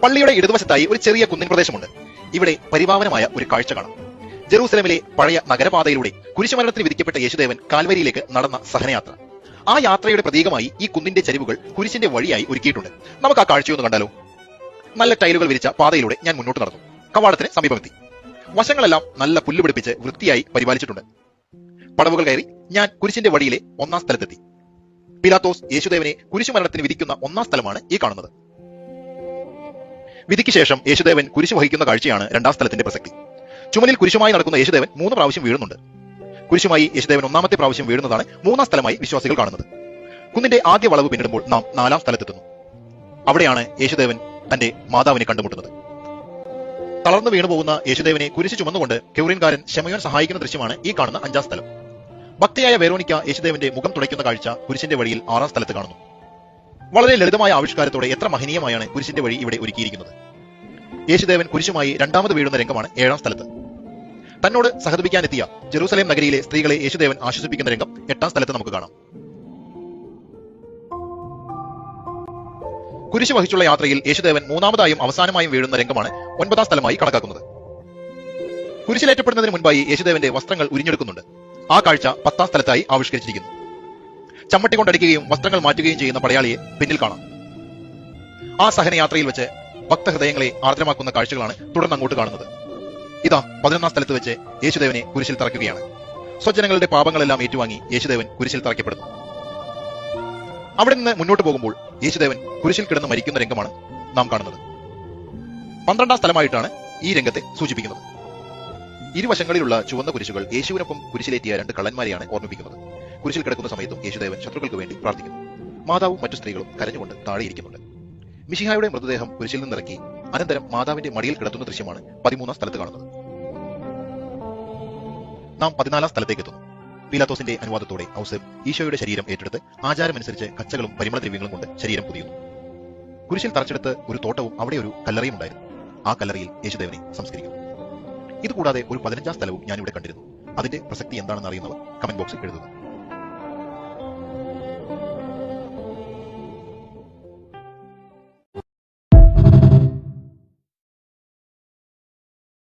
പള്ളിയുടെ ഇടതുവശത്തായി ഒരു ചെറിയ കുന്നിൻ പ്രദേശമുണ്ട്. ഇവിടെ പരിപാവനമായ ഒരു കാഴ്ച കാണാം. ജെറൂസലമിലെ പഴയ നഗരപാതയിലൂടെ കുരിശുമരണത്തിന് വിധിക്കപ്പെട്ട യേശുദേവൻ കാൽവരിയിലേക്ക് നടന്ന സഹനയാത്ര. ആ യാത്രയുടെ പ്രതീകമായി ഈ കുന്നിന്റെ ചരിവുകൾ കുരിശിന്റെ വഴിയായി ഒരുക്കിയിട്ടുണ്ട്. നമുക്ക് ആ കാഴ്ചയൊന്ന് കണ്ടാലോ? നല്ല ടൈലുകൾ വിരിച്ച പാതയിലൂടെ ഞാൻ മുന്നോട്ട് നടന്നു. കവാടത്തിന് സമീപമെത്തി. വശങ്ങളെല്ലാം നല്ല പുല്ല് പിടിപ്പിച്ച് വൃത്തിയായി പരിപാലിച്ചിട്ടുണ്ട്. പടവുകൾ കയറി ഞാൻ കുരിശിന്റെ വഴിയിലെ ഒന്നാം സ്ഥലത്തെത്തി. പിലാത്തോസ് യേശുദേവനെ കുരിശുമരണത്തിന് വിധിക്കുന്ന ഒന്നാം സ്ഥലമാണ് ഈ കാണുന്നത്. വിധിക്ക് ശേഷം യേശുദേവൻ കുരിശ് വഹിക്കുന്ന കാഴ്ചയാണ് രണ്ടാം സ്ഥലത്തിന്റെ പ്രസക്തി. ചുമലിൽ കുരിശുമായി നടക്കുന്ന യേശുദേവൻ 3 പ്രാവശ്യം വീഴുന്നുണ്ട്. കുരിശുമായി യേശുദേവൻ 1ാമത്തെ പ്രാവശ്യം വീഴുന്നതാണ് 3ാം സ്ഥലമായി വിശ്വാസികൾ കാണുന്നത്. കുന്നിന്റെ ആദ്യ വളവ് പിന്നിടുമ്പോൾ നാം 4ാം സ്ഥലത്തെത്തുന്നു. അവിടെയാണ് യേശുദേവൻ തന്റെ മാതാവിനെ കണ്ടുമുട്ടുന്നത്. തളർന്നു വീണുപോകുന്ന യേശുദേവനെ കുരിശ് ചുമന്നുകൊണ്ട് കൌറിൻകാരൻ ശമയോൻ സഹായിക്കുന്ന ദൃശ്യമാണ് ഈ കാണുന്ന 5ാം സ്ഥലം. ഭക്തിയായ വെറോനിക്ക യേശുദേവന്റെ മുഖം തുടയ്ക്കുന്ന കാഴ്ച കുരിശിന്റെ വഴിയിൽ 6ാം സ്ഥലത്ത് കാണുന്നു. വളരെ ലളിതമായ ആവിഷ്കാരത്തോടെ എത്ര മഹനീയമായാണ് കുരിശിന്റെ വഴി ഇവിടെ ഒരുക്കിയിരിക്കുന്നത്. യേശുദേവൻ കുരിശുമായി 2ാമത് വീഴുന്ന രംഗമാണ് 7ാം സ്ഥലത്ത്. തന്നോട് സഹതപിക്കാനെത്തിയ ജെറൂസലേം നഗരിയിലെ സ്ത്രീകളെ യേശുദേവൻ ആശ്വസിപ്പിക്കുന്ന രംഗം 8ാം സ്ഥലത്ത് നമുക്ക് കാണാം. കുരിശ് വഹിച്ചുള്ള യാത്രയിൽ യേശുദേവൻ 3ാമതായും അവസാനമായും വീഴുന്ന രംഗമാണ് 9ാം സ്ഥലമായി കണക്കാക്കുന്നത്. കുരിശിലേറ്റപ്പെടുന്നതിന് മുൻപായി യേശുദേവന്റെ വസ്ത്രങ്ങൾ ഉരിഞ്ഞെടുക്കുന്നുണ്ട്. ആ കാഴ്ച 10ാം സ്ഥലത്തായി ആവിഷ്കരിച്ചിരിക്കുന്നു. ചമ്മട്ടി കൊണ്ടടിക്കുകയും വസ്ത്രങ്ങൾ മാറ്റുകയും ചെയ്യുന്ന പടയാളിയെ പിന്നിൽ കാണാം. ആ സഹനയാത്രയിൽ വെച്ച് ഭക്തഹൃദയങ്ങളെ ആർദ്രമാക്കുന്ന കാഴ്ചകളാണ് തുടർന്ന് അങ്ങോട്ട് കാണുന്നത്. ഇതാ 11ാം സ്ഥലത്ത് വെച്ച് യേശുദേവനെ കുരിശിൽ തറയ്ക്കുകയാണ്. സ്വജനങ്ങളുടെ പാപങ്ങളെല്ലാം ഏറ്റുവാങ്ങി യേശുദേവൻ കുരിശിൽ തറയ്ക്കപ്പെടുന്നു. അവിടെ നിന്ന് മുന്നോട്ട് പോകുമ്പോൾ യേശുദേവൻ കുരിശിൽ കിടന്ന് മരിക്കുന്ന രംഗമാണ് നാം കാണുന്നത്. 12ാം സ്ഥലമായിട്ടാണ് ഈ രംഗത്തെ സൂചിപ്പിക്കുന്നത്. ഇരുവശങ്ങളിലുള്ള ചുവന്ന കുരിശുകൾ യേശുവിനൊപ്പം കുരിശിലേറ്റിയ 2 കള്ളന്മാരെയാണ് ഓർമ്മിപ്പിക്കുന്നത്. കുരിശിൽ കിടക്കുന്ന സമയത്തും യേശുദേവൻ ശത്രുക്കൾക്ക് വേണ്ടി പ്രാർത്ഥിക്കുന്നു. മാതാവും മറ്റു സ്ത്രീകളും കരഞ്ഞുകൊണ്ട് താഴെയിരിക്കുന്നുണ്ട്. മിശിഹായുടെ മൃതദേഹം കുരിശിൽ നിന്നിറക്കി അനന്തരം മാതാവിന്റെ മടിയിൽ കിടത്തുന്ന ദൃശ്യമാണ് 13ാം സ്ഥലത്ത് കാണുന്നത്. നാം 14ാം സ്ഥലത്തേക്ക് എത്തുന്നു. പീലാത്തോസിന്റെ അനുവാദത്തോടെ ഔസേപ്പ് ഈശോയുടെ ശരീരം ഏറ്റെടുത്ത് ആചാരമനുസരിച്ച് കച്ചകളും പരിമളദ്രവ്യങ്ങളും കൊണ്ട് ശരീരം പൊതിയുന്നു. കുരിശിൽ തറച്ചെടുത്ത് ഒരു തോട്ടവും അവിടെ ഒരു കല്ലറയും ഉണ്ടായിരുന്നു. ആ കല്ലറയിൽ യേശുദേവനെ സംസ്കരിക്കുന്നു. ഇതുകൂടാതെ ഒരു 15ാം സ്ഥലവും ഞാനിവിടെ കണ്ടിരുന്നു. അതിന്റെ പ്രസക്തി എന്താണെന്ന് അറിയുന്നവർ കമന്റ് ബോക്സിൽ എഴുതുക.